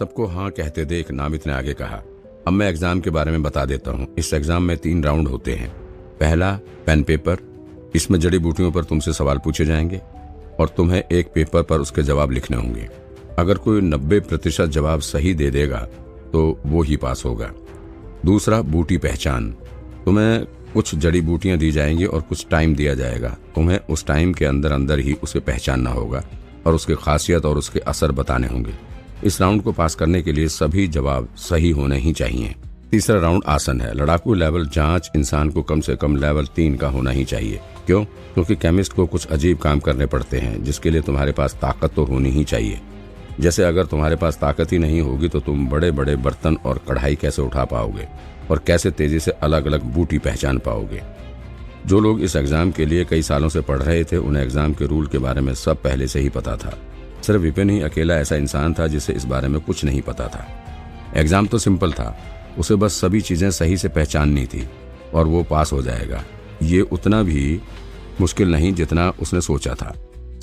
सबको हाँ कहते देख नामित ने आगे कहा, अब मैं एग्जाम के बारे में बता देता हूँ। इस एग्जाम में 3 राउंड होते हैं। पहला पेन पेपर, इसमें जड़ी बूटियों पर तुमसे सवाल पूछे जाएंगे और तुम्हें एक पेपर पर उसके जवाब लिखने होंगे। अगर कोई 90% जवाब सही दे देगा तो वो ही पास होगा। दूसरा बूटी पहचान, तुम्हें कुछ जड़ी बूटियां दी जाएंगी और कुछ टाइम दिया जाएगा। तुम्हें उस टाइम के अंदर अंदर ही उसे पहचानना होगा और उसकी खासियत और उसके असर बताने होंगे। इस राउंड को पास करने के लिए सभी जवाब सही होने ही चाहिए। तीसरा राउंड आसन है। लड़ाकू लेवल जांच इंसान को कम से कम लेवल 3 का होना ही चाहिए। क्यों? क्योंकि केमिस्ट को कुछ अजीब काम करने पड़ते हैं जिसके लिए तुम्हारे पास ताकत तो होनी ही चाहिए। जैसे अगर तुम्हारे पास ताकत ही नहीं होगी तो तुम बड़े बड़े बर्तन और कढ़ाई कैसे उठा पाओगे और कैसे तेजी से अलग अलग बूटी पहचान पाओगे। जो लोग इस एग्जाम के लिए कई सालों से पढ़ रहे थे उन्हें एग्जाम के रूल के बारे में सब पहले से ही पता था। सिर्फ विपिन ही अकेला ऐसा इंसान था जिसे इस बारे में कुछ नहीं पता था। एग्जाम तो सिंपल था, उसे बस सभी चीजें सही से पहचाननी थी और वो पास हो जाएगा। ये उतना भी मुश्किल नहीं जितना उसने सोचा था।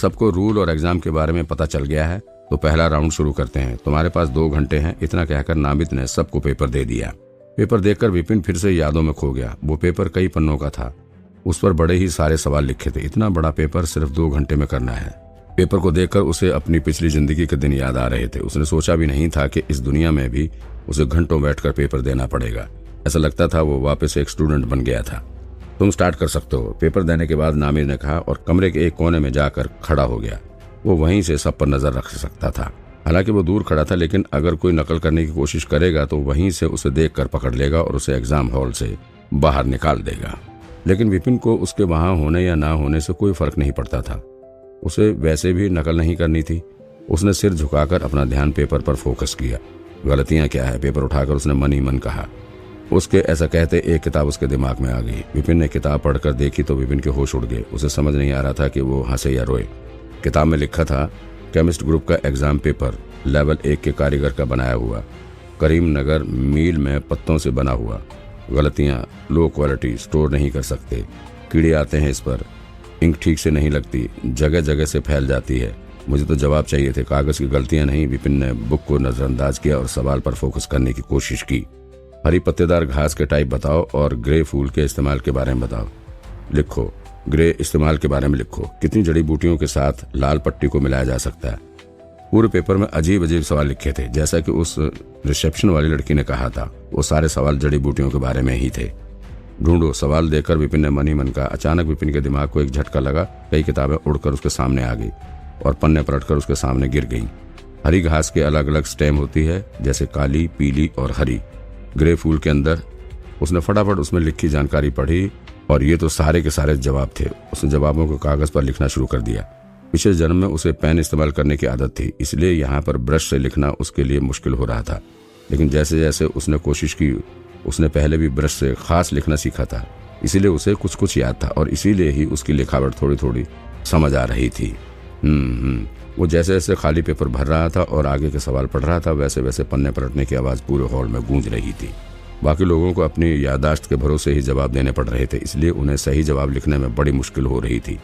सबको रूल और एग्जाम के बारे में पता चल गया है तो पहला राउंड शुरू करते हैं। तुम्हारे पास 2 घंटे हैं। इतना कहकर नामित ने सबको पेपर दे दिया। पेपर देखकर विपिन फिर से यादों में खो गया। वो पेपर कई पन्नों का था, उस पर बड़े ही सारे सवाल लिखे थे। इतना बड़ा पेपर सिर्फ 2 घंटे में करना है। पेपर को देखकर उसे अपनी पिछली जिंदगी के दिन याद आ रहे थे। उसने सोचा भी नहीं था कि इस दुनिया में भी उसे घंटों बैठकर पेपर देना पड़ेगा। ऐसा लगता था वो वापस एक स्टूडेंट बन गया था। तुम स्टार्ट कर सकते हो, पेपर देने के बाद नामित ने कहा और कमरे के एक कोने में जाकर खड़ा हो गया। वो वहीं से सब पर नजर रख सकता था। हालांकि वो दूर खड़ा था, लेकिन अगर कोई नकल करने की कोशिश करेगा तो वहीं से उसे देखकर पकड़ लेगा और उसे एग्जाम हॉल से बाहर निकाल देगा। लेकिन विपिन को उसके वहां होने या ना होने से कोई फर्क नहीं पड़ता था। उसे वैसे भी नकल नहीं करनी थी। उसने सिर झुकाकर अपना ध्यान पेपर पर फोकस किया। गलतियां क्या है, पेपर उठाकर उसने मन ही मन कहा। उसके ऐसा कहते एक किताब उसके दिमाग में आ गई। विपिन ने किताब पढ़कर देखी तो विपिन के होश उड़ गए। उसे समझ नहीं आ रहा था कि वो हंसे या रोए। किताब में लिखा था, केमिस्ट ग्रुप का एग्जाम पेपर, लेवल 1 के कारीगर का बनाया हुआ, करीमनगर मील में पत्तों से बना हुआ। गलतियां, लो क्वालिटी, स्टोर नहीं कर सकते, कीड़े आते हैं इस पर, इंक ठीक से नहीं लगती, जगह जगह से फैल जाती है। मुझे तो जवाब चाहिए थे, कागज की गलतियां नहीं। विपिन ने बुक को नजरअंदाज किया और सवाल पर फोकस करने की कोशिश की। हरी पत्तेदार घास के टाइप बताओ और ग्रे फूल के इस्तेमाल के बारे में बताओ। लिखो, ग्रे इस्तेमाल के बारे में लिखो। कितनी जड़ी बूटियों के साथ लाल पट्टी को मिलाया जा सकता है। पूरे पेपर में अजीब अजीब सवाल लिखे थे। जैसा कि उस रिसेप्शन वाली लड़की ने कहा था, वो सारे सवाल जड़ी बूटियों के बारे में ही थे। ढूंढो, सवाल देकर विपिन ने मन ही मन कहा। अचानक विपिन के दिमाग को एक झटका लगा। कई किताबें उड़कर उसके सामने आ गई और पन्ने पलटकर उसके सामने गिर गईं। हरी घास के अलग अलग स्टेम होती है, जैसे काली, पीली और हरी। ग्रे फूल के अंदर। उसने फटाफट उसमें लिखी जानकारी पढ़ी और ये तो सारे के सारे जवाब थे। उसने जवाबों को कागज पर लिखना शुरू कर दिया। पिछले जन्म में उसे पेन इस्तेमाल करने की आदत थी, इसलिए यहाँ पर ब्रश से लिखना उसके लिए मुश्किल हो रहा था। लेकिन जैसे जैसे उसने कोशिश की, उसने पहले भी ब्रश से खास लिखना सीखा था, इसीलिए उसे कुछ कुछ याद था और इसीलिए ही उसकी लिखावट थोड़ी थोड़ी समझ आ रही थी। वो जैसे जैसे खाली पेपर भर रहा था और आगे के सवाल पढ़ रहा था, वैसे वैसे पन्ने पलटने की आवाज पूरे हॉल में गूंज रही थी। बाकी लोगों को अपनी याददाश्त के भरोसे ही जवाब देने पड़ रहे थे, इसलिए उन्हें सही जवाब लिखने में बड़ी मुश्किल हो रही थी।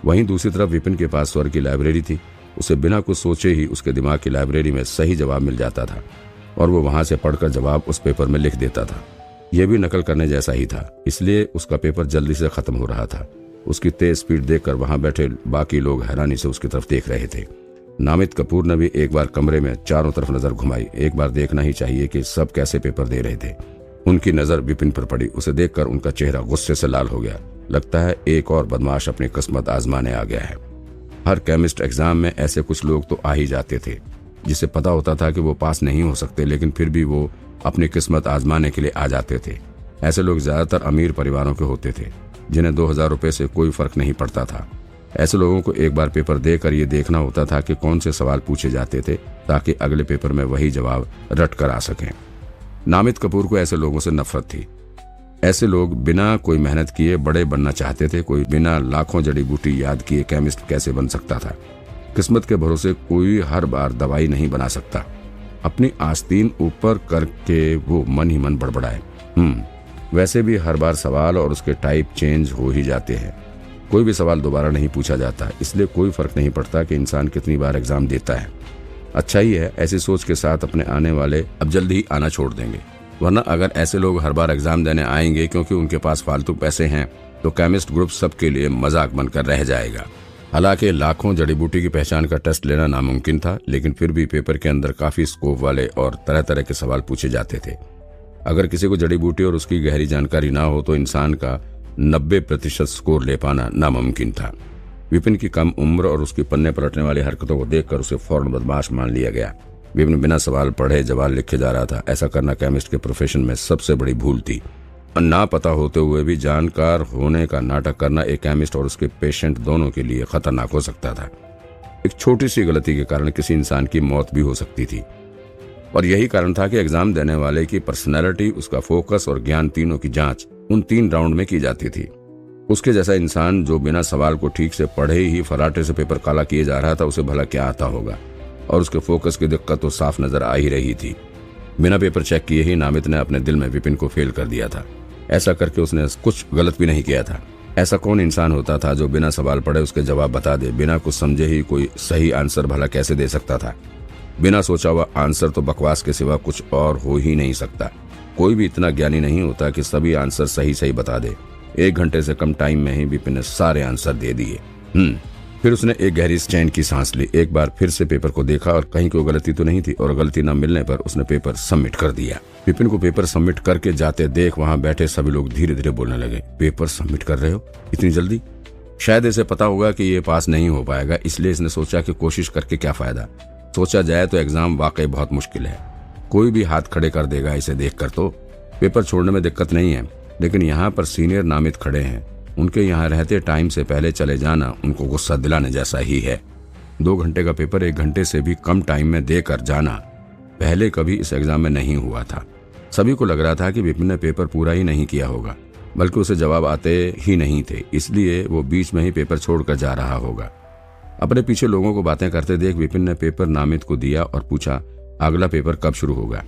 वहीं दूसरी तरफ विपिन के पास स्वर की लाइब्रेरी थी। उसे बिना कुछ सोचे ही उसके दिमाग की लाइब्रेरी में सही जवाब मिल जाता था और वो वहां से पढ़कर जवाब उस पेपर में लिख देता था। यह भी नकल करने जैसा ही था, इसलिए उसका पेपर जल्दी से खत्म हो रहा था। उसकी तेज स्पीड देखकर वहां बैठे बाकी लोग हैरानी से उसकी तरफ देख रहे थे। नामित कपूर ने भी एक बार कमरे में चारों तरफ नजर घुमाई। एक बार देखना ही चाहिए कि सब कैसे पेपर दे रहे थे। उनकी नजर विपिन पर पड़ी। उसे देखकर उनका चेहरा गुस्से से लाल हो गया। लगता है एक और बदमाश अपनी किस्मत आजमाने आ गया है। हर केमिस्ट एग्जाम में ऐसे कुछ लोग तो आ ही जाते थे जिसे पता होता था कि वो पास नहीं हो सकते, लेकिन फिर भी वो अपनी किस्मत आजमाने के लिए आ जाते थे। ऐसे लोग ज्यादातर अमीर परिवारों के होते थे जिन्हें 2000 रुपए से कोई फर्क नहीं पड़ता था। ऐसे लोगों को एक बार पेपर देकर ये देखना होता था कि कौन से सवाल पूछे जाते थे ताकि अगले पेपर में वही जवाब रट कर आ सकें। नामित कपूर को ऐसे लोगों से नफरत थी। ऐसे लोग बिना कोई मेहनत किए बड़े बनना चाहते थे। कोई बिना लाखों जड़ी बूटी याद किए केमिस्ट कैसे बन सकता था? किस्मत के भरोसे कोई हर बार दवाई नहीं बना सकता। अपनी आस्तीन ऊपर करके वो मन ही मन बड़बड़ाए। वैसे भी हर बार सवाल और उसके टाइप चेंज हो ही जाते हैं। कोई भी सवाल दोबारा नहीं पूछा जाता, इसलिए कोई फर्क नहीं पड़ता कि इंसान कितनी बार एग्जाम देता है। अच्छा ही है, ऐसी सोच के साथ अपने आने वाले अब जल्दी ही आना छोड़ देंगे, वरना अगर ऐसे लोग हर बार एग्जाम देने आएंगे क्योंकि उनके पास फालतू पैसे हैं तो केमिस्ट ग्रुप सबके लिए मजाक बनकर रह जाएगा। हालांकि लाखों जड़ी बूटी की पहचान का टेस्ट लेना नामुमकिन था, लेकिन फिर भी पेपर के अंदर काफी स्कोप वाले और तरह तरह के सवाल पूछे जाते थे। अगर किसी को जड़ी बूटी और उसकी गहरी जानकारी ना हो तो इंसान का 90% स्कोर ले पाना नामुमकिन था। विपिन की कम उम्र और उसकी पन्ने पलटने वाली हरकतों को देखकर उसे फौरन बदमाश मान लिया गया। विपिन बिना सवाल पढ़े जवाब लिखे जा रहा था। ऐसा करना केमिस्ट के प्रोफेशन में सबसे बड़ी भूल थी। ना पता होते हुए भी जानकार होने का नाटक करना एक केमिस्ट और उसके पेशेंट दोनों के लिए खतरनाक हो सकता था। एक छोटी सी गलती के कारण किसी इंसान की मौत भी हो सकती थी, और यही कारण था कि एग्जाम देने वाले की पर्सनैलिटी, उसका फोकस और ज्ञान तीनों की जांच उन 3 राउंड में की जाती थी। उसके जैसा इंसान जो बिना सवाल को ठीक से पढ़े ही फराटे से पेपर काला किए जा रहा था, उसे भला क्या आता होगा। और उसके फोकस की दिक्कत तो साफ नजर आ ही रही थी। बिना पेपर चेक किए ही नामित ने अपने दिल में विपिन को फेल कर दिया था। ऐसा करके उसने कुछ गलत भी नहीं किया था। ऐसा कौन इंसान होता था जो बिना सवाल पढ़े उसके जवाब बता दे। बिना कुछ समझे ही कोई सही आंसर भला कैसे दे सकता था। बिना सोचा हुआ आंसर तो बकवास के सिवा कुछ और हो ही नहीं सकता। कोई भी इतना ज्ञानी नहीं होता कि सभी आंसर सही सही बता दे। 1 घंटे से कम टाइम में ही विपिन ने सारे आंसर दे दिए। फिर उसने एक गहरी चैन की सांस ली। एक बार फिर से पेपर को देखा और कहीं कोई गलती तो नहीं थी, और गलती न मिलने पर उसने पेपर सबमिट कर दिया। विपिन को पेपर सबमिट करके जाते देख वहां बैठे सभी लोग धीरे धीरे बोलने लगे, पेपर सबमिट कर रहे हो इतनी जल्दी? शायद इसे पता होगा कि ये पास नहीं हो पाएगा, इसलिए इसने सोचा कि कोशिश करके क्या फायदा। सोचा जाए तो एग्जाम वाकई बहुत मुश्किल है, कोई भी हाथ खड़े कर देगा इसे देखकर। तो पेपर छोड़ने में दिक्कत नहीं है, लेकिन यहाँ पर सीनियर नामित खड़े हैं, उनके यहाँ रहते टाइम से पहले चले जाना उनको गुस्सा दिलाने जैसा ही है। 2 घंटे का पेपर 1 घंटे से भी कम टाइम में देकर जाना पहले कभी इस एग्जाम में नहीं हुआ था। सभी को लग रहा था कि विपिन ने पेपर पूरा ही नहीं किया होगा, बल्कि उसे जवाब आते ही नहीं थे, इसलिए वो बीच में ही पेपर छोड़कर जा रहा होगा। अपने पीछे लोगों को बातें करते देख विपिन ने पेपर नामित को दिया और पूछा, अगला पेपर कब शुरू होगा?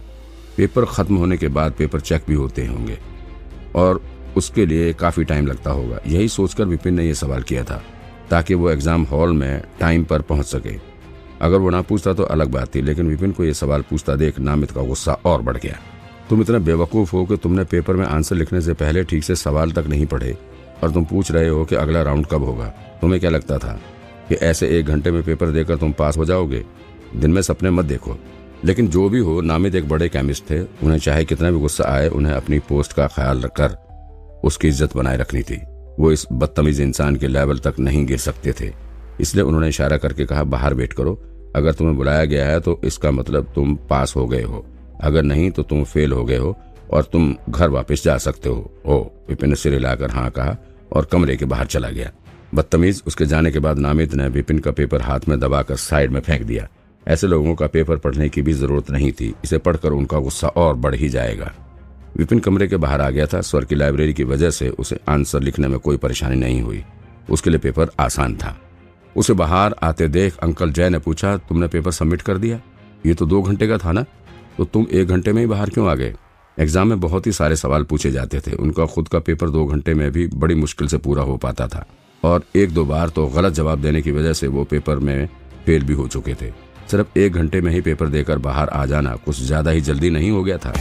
पेपर खत्म होने के बाद पेपर चेक भी होते होंगे और उसके लिए काफी टाइम लगता होगा। यही सोचकर विपिन ने यह सवाल किया था ताकि वो एग्जाम हॉल में टाइम पर पहुंच सके। अगर वो ना पूछता तो अलग बात थी, लेकिन विपिन को यह सवाल पूछता देख नामित का गुस्सा और बढ़ गया। तुम इतना बेवकूफ हो कि तुमने पेपर में आंसर लिखने से पहले ठीक से सवाल तक नहीं पढ़े और तुम पूछ रहे हो कि अगला राउंड कब होगा। तुम्हें क्या लगता था कि ऐसे 1 घंटे में पेपर देकर तुम पास हो जाओगे? दिन में सपने मत देखो। लेकिन जो भी हो, नामित एक बड़े केमिस्ट थे। उन्हें चाहे कितना भी गुस्सा आए, उन्हें अपनी पोस्ट का ख्याल रखकर उसकी इज्जत बनाए रखनी थी। वो इस बदतमीज इंसान के लेवल तक नहीं गिर सकते थे, इसलिए उन्होंने इशारा करके कहा, बाहर वेट करो। अगर तुम्हें बुलाया गया है तो इसका मतलब तुम पास हो गए हो, अगर नहीं तो तुम फेल हो गए हो और तुम घर वापस जा सकते हो। विपिन ने सिर हिलाकर हाँ कहा और कमरे के बाहर चला गया। बदतमीज। उसके जाने के बाद नामित ने विपिन का पेपर हाथ में दबाकर साइड में फेंक दिया। ऐसे लोगों का पेपर पढ़ने की भी जरूरत नहीं थी, इसे पढ़कर उनका गुस्सा और बढ़ ही जाएगा। विपिन कमरे के बाहर आ गया था। स्वर की लाइब्रेरी की वजह से उसे आंसर लिखने में कोई परेशानी नहीं हुई, उसके लिए पेपर आसान था। उसे बाहर आते देख अंकल जय ने पूछा, तुमने पेपर सबमिट कर दिया? ये तो 2 घंटे का था ना, तो तुम 1 घंटे में ही बाहर क्यों आ गए? एग्जाम में बहुत ही सारे सवाल पूछे जाते थे। उनका खुद का पेपर 2 घंटे में भी बड़ी मुश्किल से पूरा हो पाता था, और 1-2 बार तो गलत जवाब देने की वजह से वो पेपर में फेल भी हो चुके थे। सिर्फ 1 घंटे में ही पेपर देकर बाहर आ जाना कुछ ज्यादा ही जल्दी नहीं हो गया था?